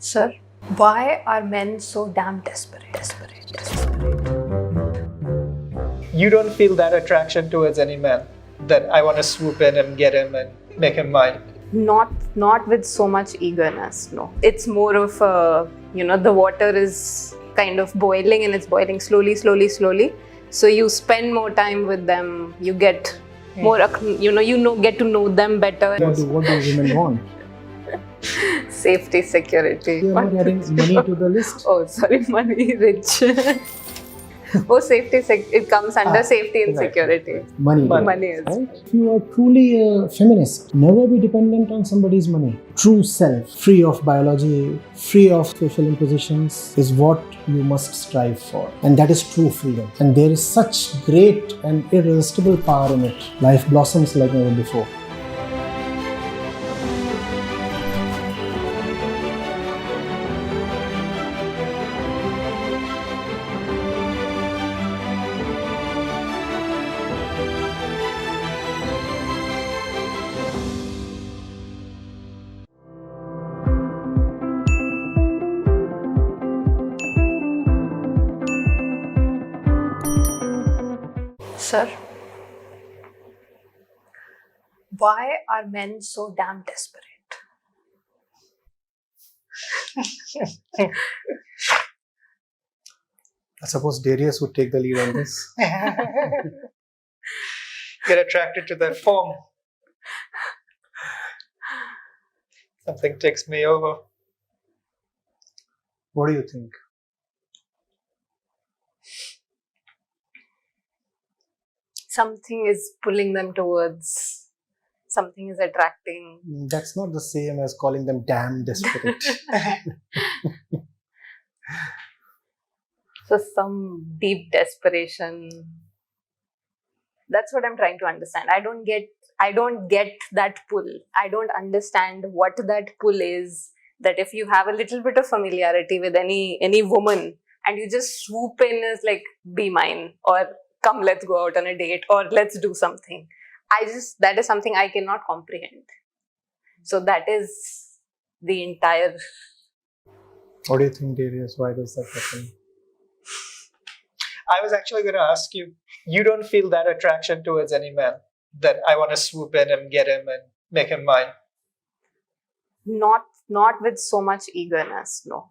Sir, why are men so damn desperate? You don't feel that attraction towards any man that I want to swoop in and get him and make him mine. Not with so much eagerness, no. It's more of a, the water is kind of boiling and it's boiling slowly. So you spend more time with them, you get more, get to know them better. What do women want? Safety, security. They are not adding money to the list. Oh, sorry, money, rich. Oh, safety, it comes under safety and right, security. Right. Money is. Right? If you are truly a feminist, never be dependent on somebody's money. True self, free of biology, free of social impositions, is what you must strive for. And that is true freedom. And there is such great and irresistible power in it. Life blossoms like never before. Sir, why are men so damn desperate? I suppose Darius would take the lead on this. Get attracted to their form. Something takes me over. What do you think? Something is pulling them towards, something is attracting. That's not the same as calling them damn desperate. So some deep desperation. That's what I'm trying to understand. I don't get that pull. I don't understand what that pull is. That if you have a little bit of familiarity with any woman and you just swoop in as like, be mine, or come, let's go out on a date, or let's do something. That is something I cannot comprehend. So that is the entire. What do you think, Darius? Why does that happen? I was actually going to ask you, you don't feel that attraction towards any man that I want to swoop in and get him and make him mine? Not with so much eagerness, no.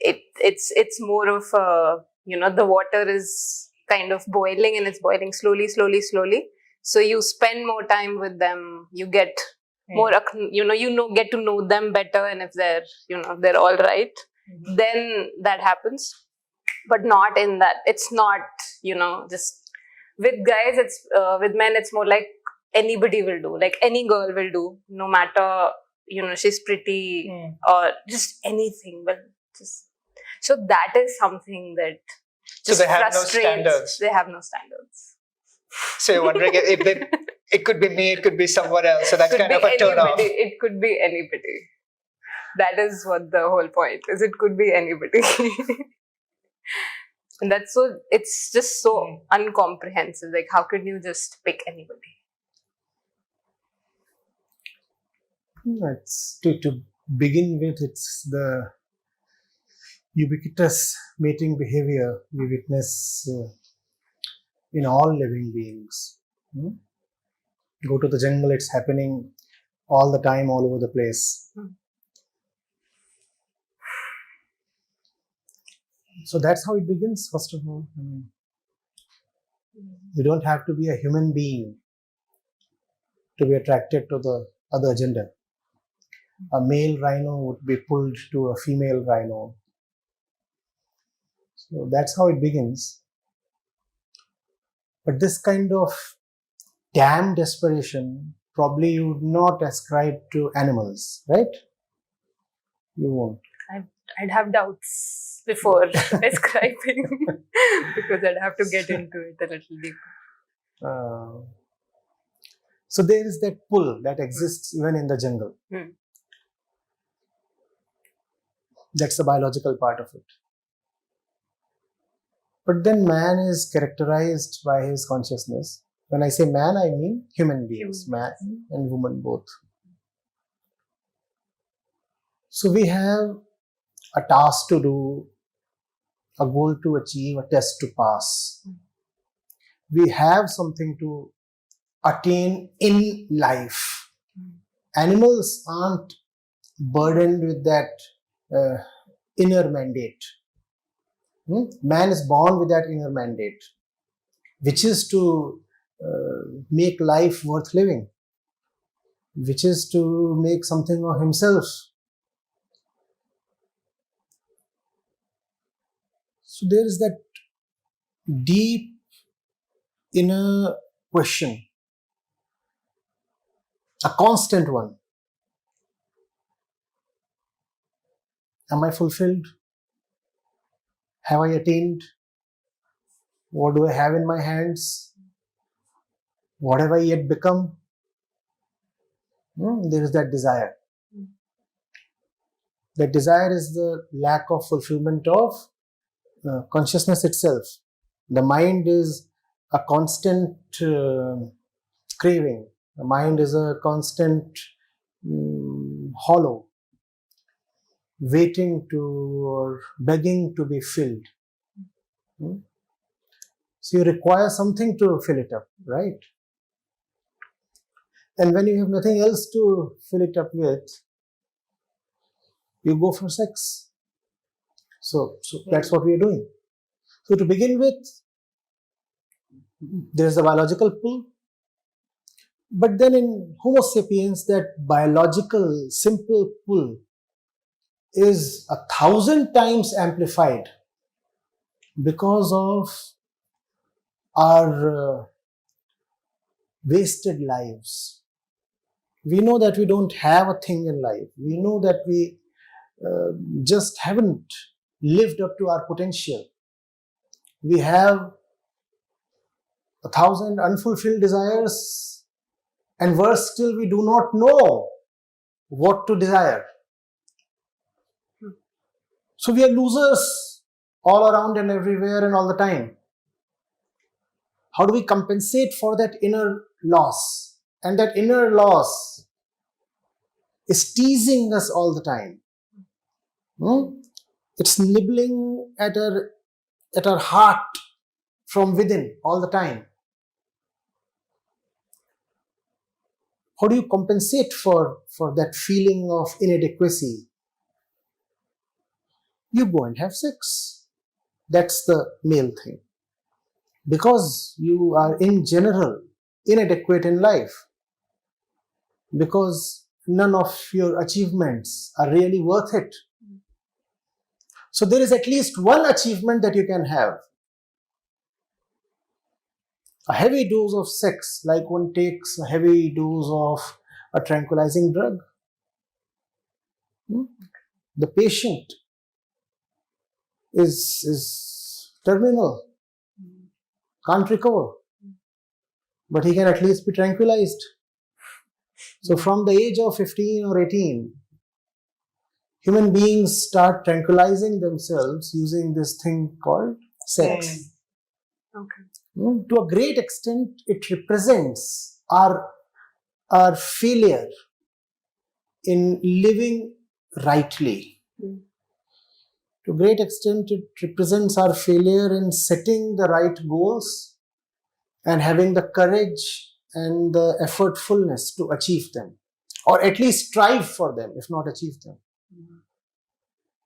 It's more of a, the water is kind of boiling and it's boiling slowly. So you spend more time with them, you get more, get to know them better, and if they're, they're all right, then that happens. But not in that. It's not, just with guys, it's with men, it's more like anybody will do, like any girl will do, no matter, she's pretty or just anything. But so that is something that just so they have frustrates. No standards. They have no standards. So you're wondering if it could be me, it could be someone else. So that's kind of a turn off. It could be anybody. That is what the whole point is. It could be anybody. And that's so, it's just so uncomprehensive. Like, how could you just pick anybody? It's to begin with, it's the ubiquitous mating behavior we witness in all living beings. Go to the jungle, it's happening all the time, all over the place. So that's how it begins, first of all. You don't have to be a human being to be attracted to the other gender. A male rhino would be pulled to a female rhino. So that's how it begins. But this kind of damn desperation, probably you would not ascribe to animals, right? You won't. I'd have doubts before ascribing because I'd have to get into it a little deeper. So there is that pull that exists even in the jungle. That's the biological part of it. But then man is characterized by his consciousness. When I say man, I mean human beings, man and woman both. So we have a task to do, a goal to achieve, a test to pass. We have something to attain in life. Animals aren't burdened with that inner mandate. Man is born with that inner mandate, which is to make life worth living, which is to make something of himself. So there is that deep inner question, a constant one. Am I fulfilled? Have I attained? What do I have in my hands? What have I yet become? There is that desire. That desire is the lack of fulfillment of consciousness itself. The mind is a constant craving. The mind is a constant hollow, waiting to or begging to be filled. So you require something to fill it up, right? And when you have nothing else to fill it up with, you go for sex. So that's what we are doing. So to begin with, there's the biological pull. But then in Homo sapiens, that biological simple pull is 1,000 times amplified because of our wasted lives. We know that we don't have a thing in life. We know that we just haven't lived up to our potential. We have 1,000 unfulfilled desires, and worse still, we do not know what to desire. So we are losers all around and everywhere and all the time. How do we compensate for that inner loss? And that inner loss is teasing us all the time. It's nibbling at our heart from within all the time. How do you compensate for that feeling of inadequacy? You go and have sex. That's the male thing. Because you are in general inadequate in life. Because none of your achievements are really worth it. So there is at least one achievement that you can have. A heavy dose of sex, like one takes a heavy dose of a tranquilizing drug. The patient is terminal, can't recover, but he can at least be tranquilized. So from the age of 15 or 18, human beings start tranquilizing themselves using this thing called sex. Okay. To a great extent, it represents our failure in living rightly. To a great extent, it represents our failure in setting the right goals and having the courage and the effortfulness to achieve them, or at least strive for them, if not achieve them.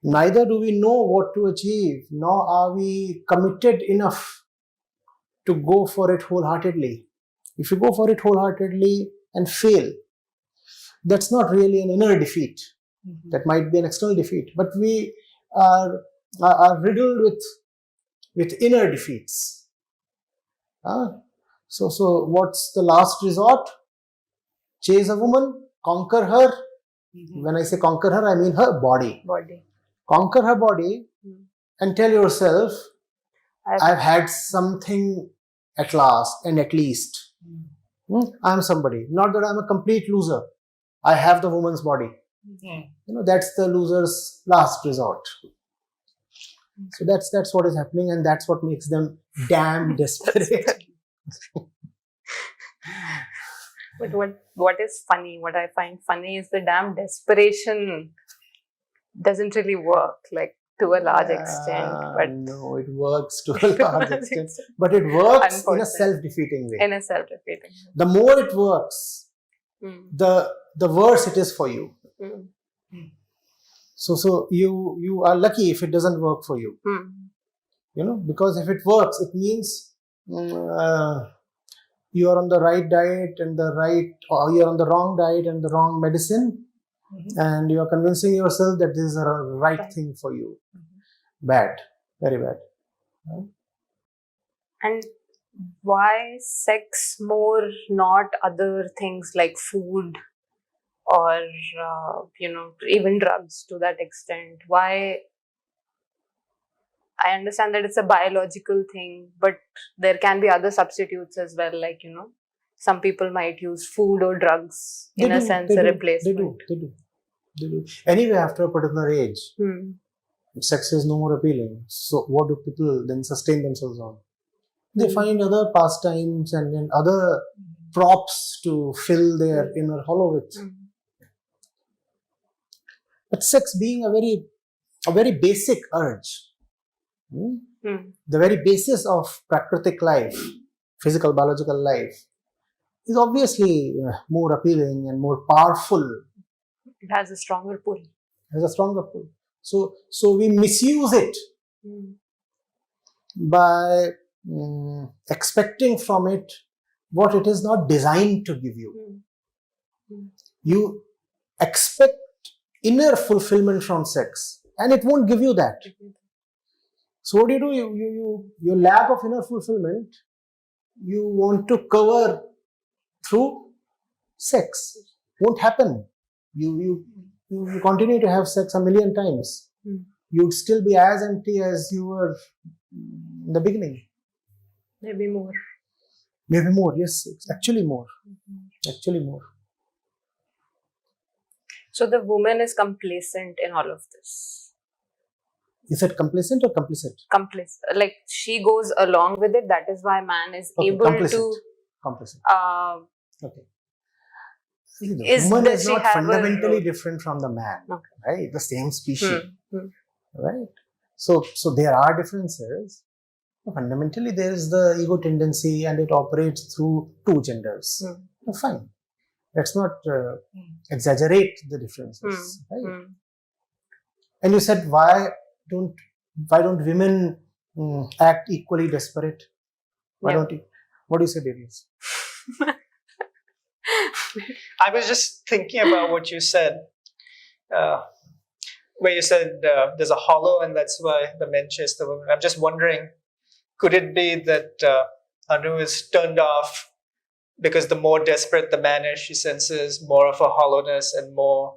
Neither do we know what to achieve, nor are we committed enough to go for it wholeheartedly. If you go for it wholeheartedly and fail, that's not really an inner defeat. That might be an external defeat, but we are riddled with inner defeats. So what's the last resort? Chase a woman, conquer her. When I say conquer her, I mean her body. Conquer her body and tell yourself, I've had something at last and at least. I'm somebody. Not that I'm a complete loser. I have the woman's body. That's the loser's last resort. So that's what is happening, and that's what makes them damn desperate. But what is funny, what I find funny is the damn desperation doesn't really work, like to a large extent, but no, it works to a large extent, but it works in a Unfortunately. self-defeating way. in a self-defeating. The more it works, the worse it is for you. So you are lucky if it doesn't work for you. Because if it works, it means you are on the right diet and or you are on the wrong diet and the wrong medicine, and you are convincing yourself that this is the right thing for you. Bad, very bad. And why sex more, not other things like food or even drugs to that extent? Why? I understand that it's a biological thing, but there can be other substitutes as well, like some people might use food or drugs a replacement. They do. Anyway, after a particular age, sex is no more appealing. So what do people then sustain themselves on? They find other pastimes and other props to fill their inner hollow with. But sex being a very basic urge, the very basis of pragmatic life, physical, biological life, is obviously more appealing and more powerful. It has a stronger pull. So we misuse it by expecting from it what it is not designed to give you. You expect inner fulfillment from sex, and it won't give you that. So what do? Your lack of inner fulfillment, you want to cover through sex. Won't happen. You continue to have sex a million times. You'd still be as empty as you were in the beginning. Maybe more. Yes, it's actually more. So the woman is complacent in all of this. Is it complacent or complicit? Complicit. Like she goes along with it. That is why man is able to. Complicit. Okay. See, the woman is not fundamentally different from the man, right? The same species, right? So there are differences. Fundamentally, there is the ego tendency, and it operates through two genders. Fine. Let's not exaggerate the differences, right? And you said, why don't women act equally desperate? Why don't you? What do you say, Darius? I was just thinking about what you said, where you said there's a hollow and that's why the men chase the women. I'm just wondering, could it be that Anu is turned off because the more desperate the man is, she senses more of a hollowness and more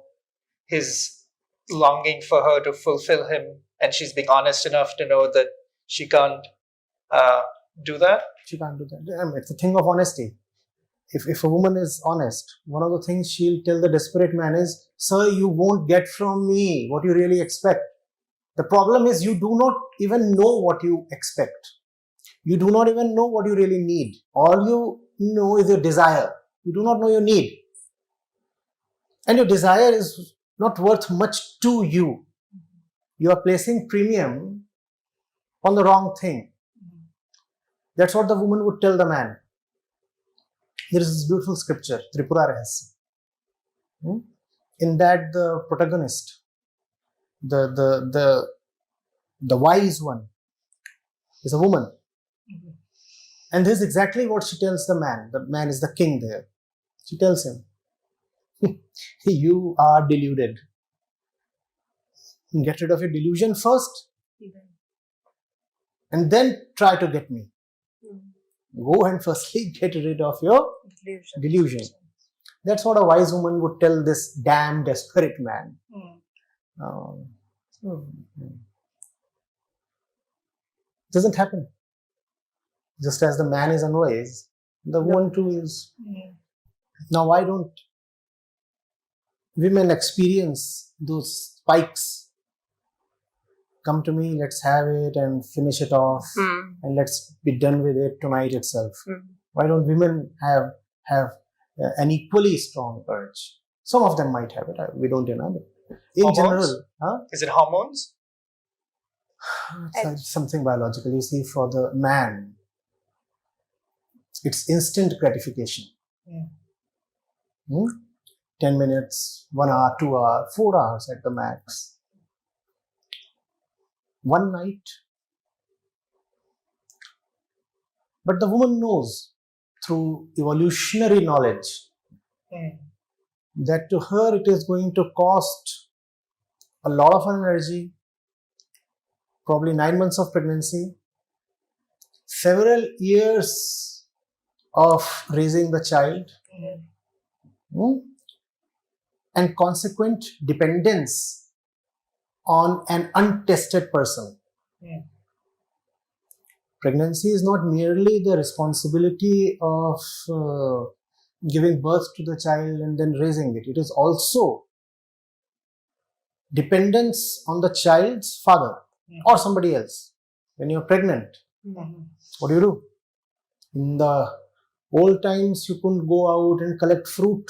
his longing for her to fulfill him, and she's being honest enough to know that she can't do that? She can't do that. It's a thing of honesty. If a woman is honest, one of the things she'll tell the desperate man is, sir, you won't get from me what you really expect. The problem is you do not even know what you expect. You do not even know what you really need. All you know is your desire. You do not know your need. And your desire is not worth much to you. You are placing premium on the wrong thing. That's what the woman would tell the man. There is this beautiful scripture, Tripura Rahasya. In that the protagonist, the wise one, is a woman. And this is exactly what she tells the man. The man is the king there. She tells him, you are deluded. Get rid of your delusion first, and then try to get me. Go and firstly get rid of your delusion. That's what a wise woman would tell this damn desperate man. Doesn't happen. Just as the man is unwise, the woman too is. Now, why don't women experience those spikes? Come to me, let's have it and finish it off, and let's be done with it tonight itself. Why don't women have an equally strong urge? Some of them might have it, we don't deny it. In Hormones? general, huh? Is it hormones? It's something biological. You see, for the man, it's instant gratification. Mm. 10 minutes, 1 hour, 2 hours, 4 hours at the max. One night. But the woman knows through evolutionary knowledge that to her it is going to cost a lot of energy, probably 9 months of pregnancy, several years of raising the child, and consequent dependence on an untested person. Pregnancy is not merely the responsibility of giving birth to the child and then raising it. It is also dependence on the child's father or somebody else. When you're pregnant, what do? In the old times, you couldn't go out and collect fruit,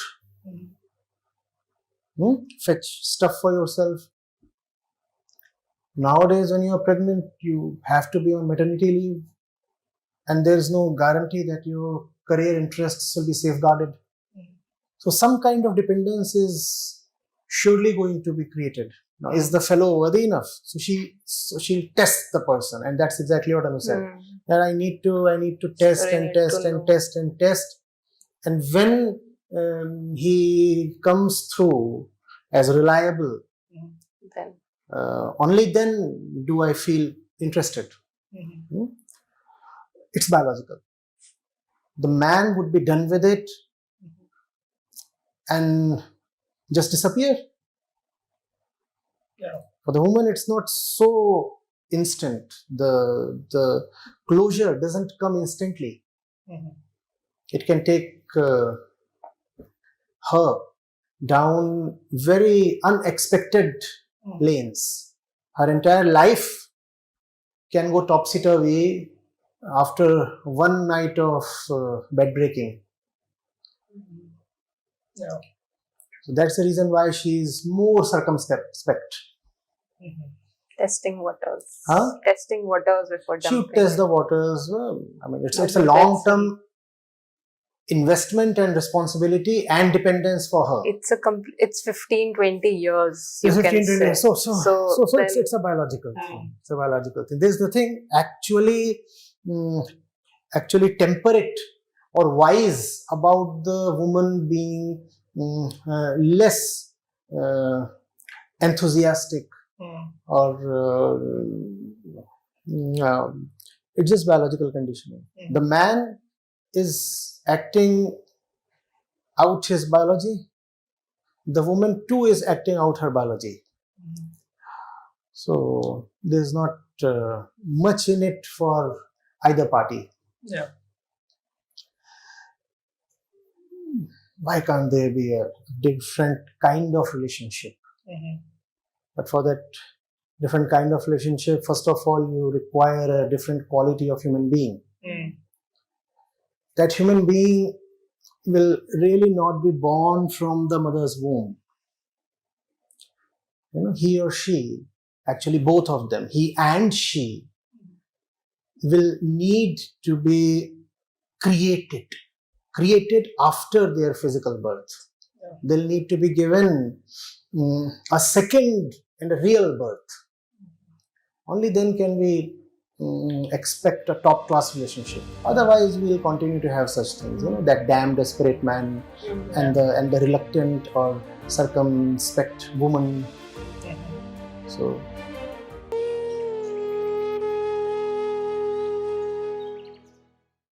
fetch stuff for yourself. Nowadays, when you're pregnant, you have to be on maternity leave, and there's no guarantee that your career interests will be safeguarded. So some kind of dependence is surely going to be created. Now, is the fellow worthy enough? So she'll test the person, and that's exactly what Anu said. That I need to test and test and test and test, and when he comes through as reliable, Then only then do I feel interested. It's biological. The man would be done with it and just disappear. For the woman, it's not so instant. The closure doesn't come instantly. It can take her down very unexpected lanes. Her entire life can go topsy-turvy after one night of bed breaking. So that's the reason why she's more circumspect. testing waters. Huh? Testing waters before She jumping. would test the waters. Well, I mean, it's a long-term investment and responsibility and dependence for her. It's 15-20 years. You It's can 15, 20 say. years. So then- it's a biological thing. It's a biological thing. This is the thing. Actually temperate or wise about the woman being less enthusiastic or it's just biological conditioning. The man is acting out his biology. The woman too is acting out her biology. So there's not much in it for either party. Yeah. Why can't there be a different kind of relationship? But for that different kind of relationship, first of all, you require a different quality of human being. That human being will really not be born from the mother's womb. He or she, actually both of them, he and she, will need to be created after their physical birth. They'll need to be given a second and a real birth. Only then can we expect a top-class relationship. Otherwise, we'll continue to have such things. That damn desperate man and the reluctant or circumspect woman. So